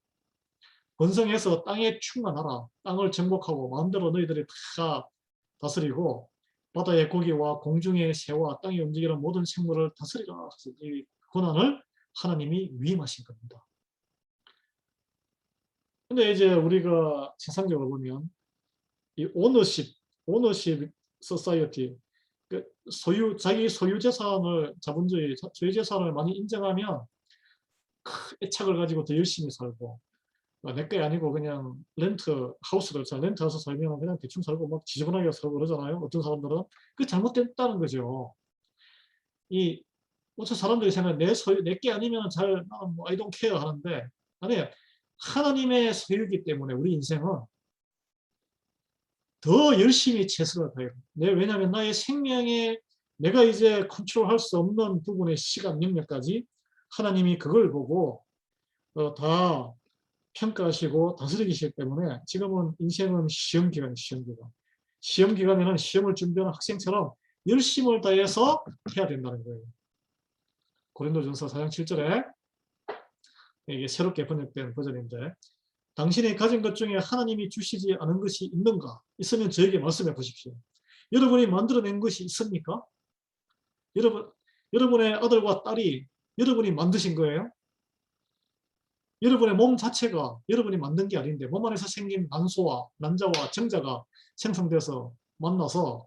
번성해서 땅에 충만하라. 땅을 정복하고 마음대로 너희들이 다 다스리고 바다의 고기와 공중의 새와 땅에 움직이는 모든 생물을 다스리라. 이 권한을 하나님이 위임하신 겁니다. 근데 이제 우리가 세상적으로 보면 이 오너십 소사이어티, 자기 소유 재산을, 자본주의 소유 재산을 많이 인정하면 애착을 가지고 더 열심히 살고, 내 게 아니고 그냥 하우스를 렌트하우스 살면 그냥 대충 살고 막 지저분하게 살고 그러잖아요. 어떤 사람들은. 그 잘못됐다는 거죠. 어떤 사람들이 생각해 내 게 아니면 뭐 I don't care 하는데, 아니, 하나님의 소유이기 때문에 우리 인생은 더 열심히 최선을 다해요. 왜냐하면 나의 생명에 내가 이제 컨트롤할 수 없는 부분의 시간, 능력까지 하나님이 그걸 보고 다 평가하시고 다스리기 때문에 지금은 인생은 시험 기간이에요. 시험 기간에는 시험을 준비하는 학생처럼 열심을 다해서 해야 된다는 거예요. 고린도전서 4장 7절에, 이게 새롭게 번역된 버전인데, 당신이 가진 것 중에 하나님이 주시지 않은 것이 있는가? 있으면 저에게 말씀해 보십시오. 여러분이 만들어낸 것이 있습니까? 여러분의 아들과 딸이 여러분이 만드신 거예요? 여러분의 몸 자체가 여러분이 만든 게 아닌데 몸 안에서 생긴 난자와 정자가 생성돼서 만나서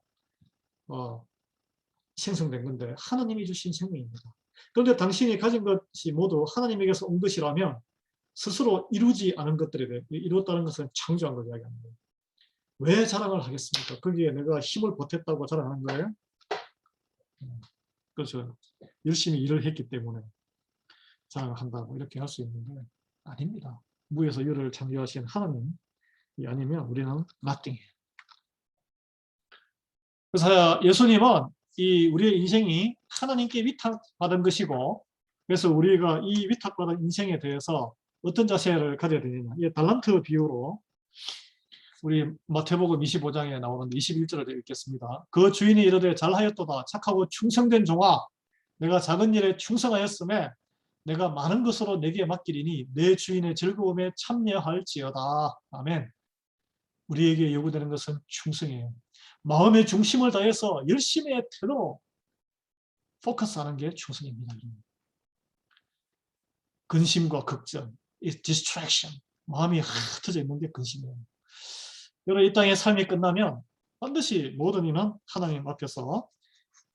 생성된 건데 하나님이 주신 생명입니다. 그런데 당신이 가진 것이 모두 하나님에게서 온 것이라면 스스로 이루지 않은 것들에 대해, 이루었다는 것은 창조한 걸 이야기합니다. 왜 자랑을 하겠습니까? 거기에 내가 힘을 보탰다고 자랑하는 거예요? 그렇죠. 열심히 일을 했기 때문에 자랑을 한다고 이렇게 할 수 있는데 아닙니다. 무에서 유를 창조하신 하나님이 아니면 우리는 nothing이에요. 그래서 예수님은 이 우리의 인생이 하나님께 위탁받은 것이고, 그래서 우리가 이 위탁받은 인생에 대해서 어떤 자세를 가져야 되느냐. 이 달란트 비유로 우리 마태복음 25장에 나오는 21절을 읽겠습니다. 그 주인이 이르되 잘하였도다 착하고 충성된 종아, 내가 작은 일에 충성하였음에 내가 많은 것으로 내게 맡기리니 내 주인의 즐거움에 참여할지어다. 아멘. 우리에게 요구되는 것은 충성이에요. 마음의 중심을 다해서 열심의 태도로 포커스하는 게 충성입니다. 근심과 걱정, distraction, 마음이 흩어져 있는 게 근심이에요. 여러분 이 땅의 삶이 끝나면 반드시 모든 이는 하나님 앞에서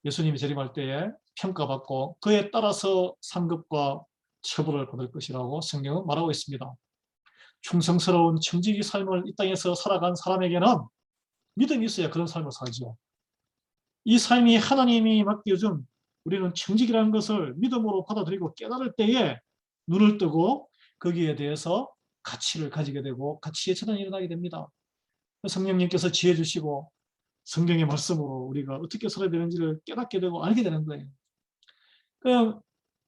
예수님이 재림할 때에 평가받고 그에 따라서 상급과 처벌을 받을 것이라고 성경은 말하고 있습니다. 충성스러운 청지기 삶을 이 땅에서 살아간 사람에게는 믿음이 있어야 그런 삶을 살죠. 이 삶이 하나님이 맡겨준 우리는 청직이라는 것을 믿음으로 받아들이고 깨달을 때에 눈을 뜨고 거기에 대해서 가치를 가지게 되고 가치의 전환이 일어나게 됩니다. 성령님께서 지혜 주시고 성경의 말씀으로 우리가 어떻게 살아야 되는지를 깨닫게 되고 알게 되는 거예요. 그냥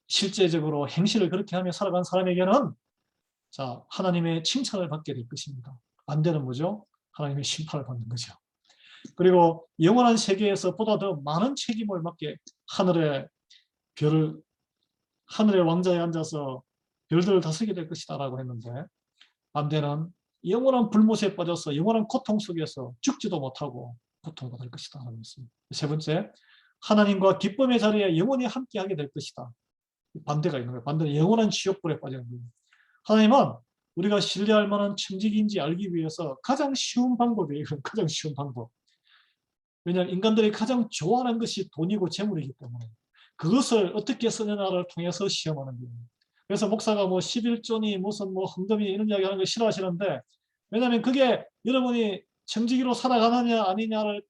실제적으로 행실을 그렇게 하며 살아간 사람에게는 자, 하나님의 칭찬을 받게 될 것입니다. 반대는 뭐죠? 하나님의 심판을 받는 거죠. 그리고 영원한 세계에서 보다 더 많은 책임을 맡게 하늘의 왕자에 앉아서 별들을 다스리게 될 것이다 라고 했는데 반대는 영원한 불못에 빠져서 영원한 고통 속에서 죽지도 못하고 고통받을 것이다 라고 했습니다. 세 번째, 하나님과 기쁨의 자리에 영원히 함께하게 될 것이다. 반대가 있는 거예요. 반대는 영원한 지옥불에 빠지는 거예요. 하나님은 우리가 신뢰할 만한 청직인지 알기 위해서 가장 쉬운 방법이에요. 가장 쉬운 방법. 왜냐하면 인간들이 가장 좋아하는 것이 돈이고 재물이기 때문에 그것을 어떻게 쓰느냐를 통해서 시험하는 거예요. 그래서 목사가 뭐 11조니 무슨 뭐 헌금이 이런 이야기 하는 거 싫어하시는데 왜냐하면 그게 여러분이 정직으로 살아가느냐 아니냐를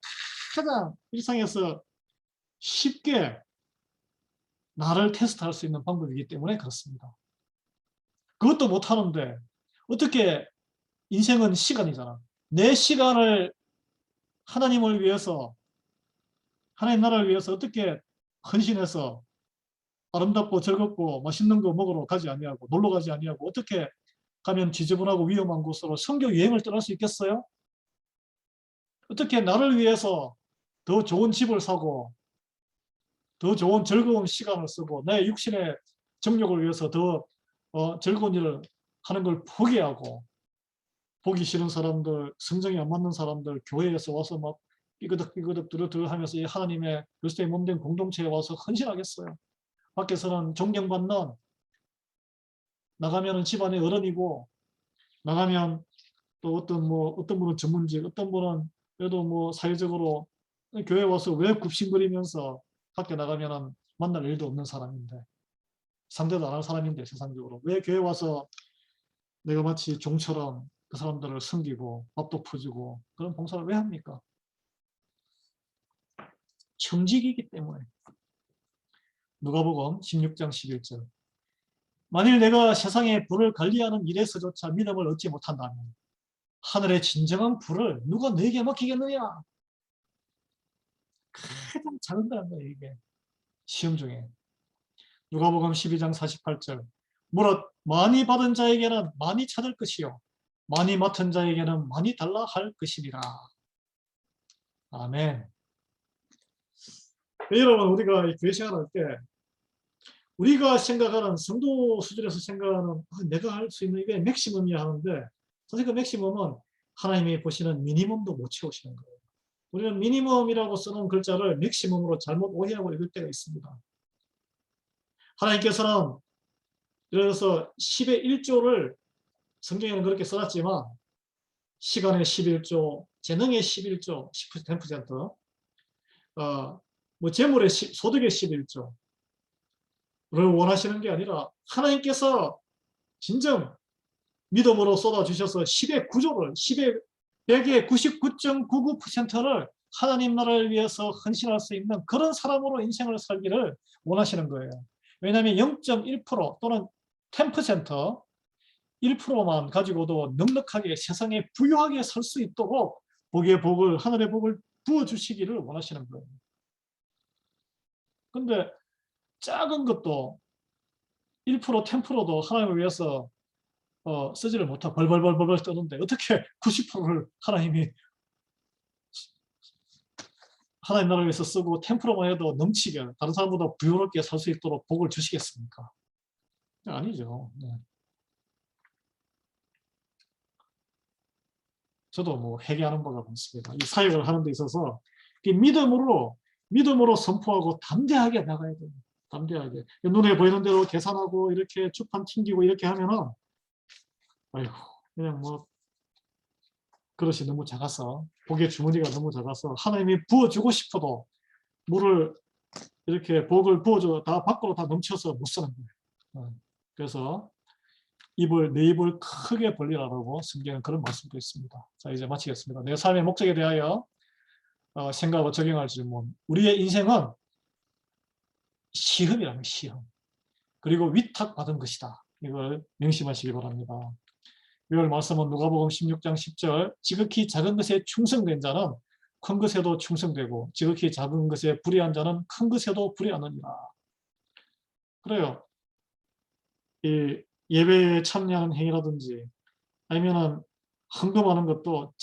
가장 일상에서 쉽게 나를 테스트할 수 있는 방법이기 때문에 그렇습니다. 그것도 못하는데 어떻게 인생은 시간이잖아. 내 시간을 하나님을 위해서 하나님 나라를 위해서 어떻게 헌신해서 아름답고 즐겁고 맛있는 거 먹으러 가지 아니하고 놀러 가지 아니하고 어떻게 가면 지저분하고 위험한 곳으로 선교 여행을 떠날 수 있겠어요? 어떻게 나를 위해서 더 좋은 집을 사고 더 좋은 즐거운 시간을 쓰고 내 육신의 정욕을 위해서 더 즐거운 일을 하는 걸 포기하고 보기 싫은 사람들, 성정이 안 맞는 사람들 교회에서 와서 막 삐그덕삐그덕 드르드르 하면서 이 하나님의 그리스도의 몸된 공동체에 와서 헌신하겠어요. 밖에서는 존경받는 나가면은 집안의 어른이고 나가면 또 어떤 분은 전문직, 어떤 분은 그래도 뭐 사회적으로 교회 와서 왜 굽신거리면서 밖에 나가면은 만날 일도 없는 사람인데 상대도 안 할 사람인데 세상적으로 왜 교회 와서 내가 마치 종처럼 그 사람들을 섬기고 밥도 퍼주고 그런 봉사를 왜 합니까? 청직이기 때문에. 누가복음 16장 11절. 만일 내가 세상의 불을 관리하는 일에서조차 믿음을 얻지 못한다면 하늘의 진정한 불을 누가 너에게 맡기겠느냐? 가장 작은 거란 거예요, 이게. 시험 중에. 누가복음 12장 48절. 무릇 많이 받은 자에게는 많이 찾을 것이요 많이 맡은 자에게는 많이 달라 할 것이니라. 아멘. 여러분 우리가 교회 생활할 때 우리가 생각하는 성도 수준에서 생각하는 내가 할 수 있는 이게 맥시멈이야 하는데 사실 그 맥시멈은 하나님이 보시는 미니멈도 못 채우시는 거예요. 우리는 미니멈이라고 쓰는 글자를 맥시멈으로 잘못 오해하고 읽을 때가 있습니다. 하나님께서는 예를 들어서 10의 1조를 성경에는 그렇게 써놨지만 시간의 11조, 재능의 11조, 10%, 뭐 재물의 소득의 11조를 원하시는 게 아니라 하나님께서 진정 믿음으로 쏟아주셔서 10의 9조를 10의 100의 99.99%를 하나님 나라를 위해서 헌신할 수 있는 그런 사람으로 인생을 살기를 원하시는 거예요. 왜냐하면 0.1% 또는 10%, 1%만 가지고도 넉넉하게 세상에 부유하게 살 수 있도록 복의 복을, 하늘의 복을 부어주시기를 원하시는 거예요. 근데 작은 것도 1%, 10%도 하나님을 위해서 쓰지를 못하고 벌벌벌벌 떠는데 어떻게 90%를 하나님이 하나님 나라를 위해서 쓰고 10%만 해도 넘치게 다른 사람보다 부유롭게 살 수 있도록 복을 주시겠습니까? 아니죠. 네. 저도 뭐 회개하는 바가 많습니다. 이 사역을 하는 데 있어서 믿음으로 선포하고 담대하게 나가야 돼요. 담대하게. 눈에 보이는 대로 계산하고 이렇게 주판 튕기고 이렇게 하면은 아이고 그냥 뭐 그릇이 너무 작아서 복의 주머니가 너무 작아서 하나님이 부어주고 싶어도 물을 이렇게 복을 부어줘 다 밖으로 다 넘쳐서 못 쓰는 거예요. 그래서 내 입을 크게 벌리라고 성경은 그런 말씀도 있습니다. 자 이제 마치겠습니다. 내 삶의 목적에 대하여 생각하고 적용할 질문. 우리의 인생은 시험이라는 시험. 그리고 위탁받은 것이다. 이걸 명심하시기 바랍니다. 이걸 말씀은 누가복음 16장 10절 지극히 작은 것에 충성된 자는 큰 것에도 충성되고 지극히 작은 것에 불의한 자는 큰 것에도 불의하느니라. 그래요. 이 예배에 참여하는 행위라든지 아니면은 헌금하는 것도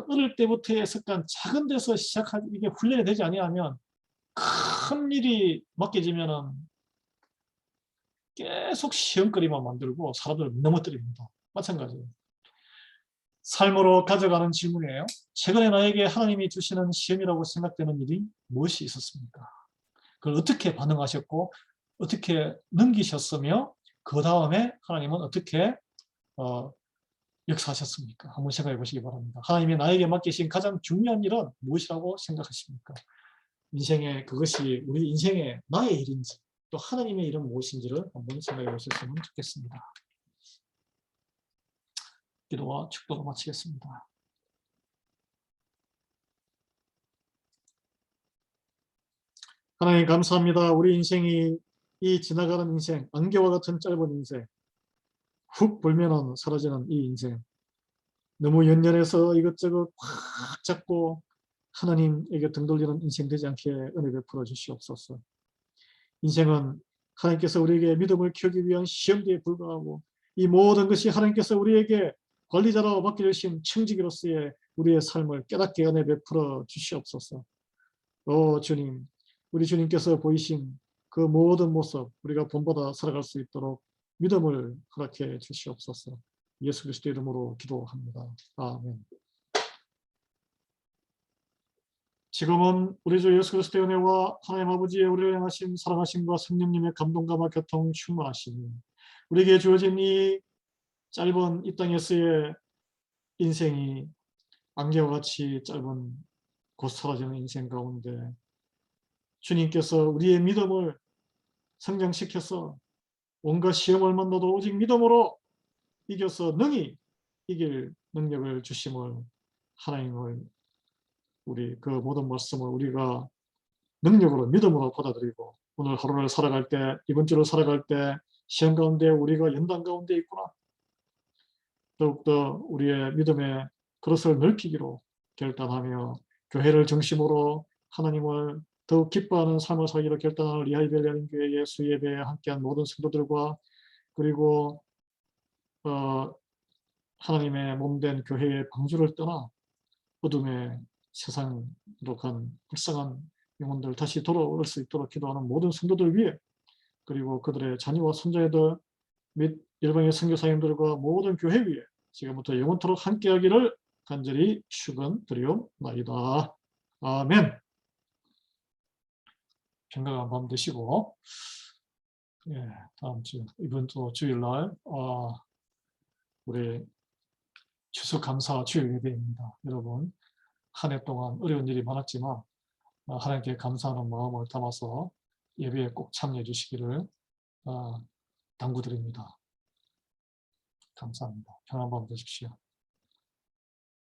어릴 때부터의 습관 작은 데서 시작하기 이게 훈련이 되지 아니하면 큰 일이 맡겨지면은 계속 시험거리만 만들고 사람들을 넘어뜨립니다. 마찬가지예요. 삶으로 가져가는 질문이에요. 최근에 나에게 하나님이 주시는 시험이라고 생각되는 일이 무엇이 있었습니까? 그걸 어떻게 반응하셨고 어떻게 넘기셨으며 그 다음에 하나님은 어떻게 역사하셨습니까? 한번 생각해 보시기 바랍니다. 하나님이 나에게 맡기신 가장 중요한 일은 무엇이라고 생각하십니까? 그것이 우리 인생의 나의 일인지 또 하나님의 일은 무엇인지를 한번 생각해 보셨으면 좋겠습니다. 기도와 축도로 마치겠습니다. 하나님 감사합니다. 우리 인생이 이 지나가는 인생, 안개와 같은 짧은 인생, 훅 불면은 사라지는 이 인생, 너무 연연해서 이것저것 확 잡고 하나님에게 등 돌리는 인생 되지 않게 은혜 베풀어 주시옵소서. 인생은 하나님께서 우리에게 믿음을 키우기 위한 시험대에 불과하고 이 모든 것이 하나님께서 우리에게 관리자로 맡겨주신 청지기로서의 우리의 삶을 깨닫게 은혜 베풀어 주시옵소서. 주님, 우리 주님께서 보이신 그 모든 모습 우리가 본받아 살아갈 수 있도록 믿음을 허락해 주시옵소서. 예수 그리스도 이름으로 기도합니다. 아멘. 지금은 우리 주 예수 그리스도의 은혜와 하나님 아버지의 우리를 향하신 사랑하심과 성령님의 감동감과 교통 충만하심이 우리에게 주어진 이 짧은 이 땅에서의 인생이 안개와 같이 짧은 곧 사라지는 인생 가운데 주님께서 우리의 믿음을 성장시켜서 온갖 시험을 만나도 오직 믿음으로 이겨서 능히 이길 능력을 주심을 하나님을 우리 그 모든 말씀을 우리가 능력으로 믿음으로 받아들이고 오늘 하루를 살아갈 때 이번 주를 살아갈 때 시험 가운데 우리가 연단 가운데 있구나. 더욱더 우리의 믿음의 그릇을 넓히기로 결단하며 교회를 중심으로 하나님을 더욱 기뻐하는 삶을 살기로 결단하는 리하이벨리안 교회의 수예배에 함께한 모든 성도들과 그리고 하나님의 몸된 교회의 방주를 떠나 어둠의 세상으로 간 불쌍한 영혼들 다시 돌아올 수 있도록 기도하는 모든 성도들 위해 그리고 그들의 자녀와 손자애들 및 일방의 선교사님들과 모든 교회 위에 지금부터 영원토록 함께하기를 간절히 축원드리옵나이다. 아멘. 평강한 밤 되시고 다음 주 이번 주 주일날 우리 추수감사 주일 예배입니다. 여러분 한 해 동안 어려운 일이 많았지만 하나님께 감사하는 마음을 담아서 예배에 꼭 참여해 주시기를 당부드립니다. 감사합니다. 평안한 밤 되십시오.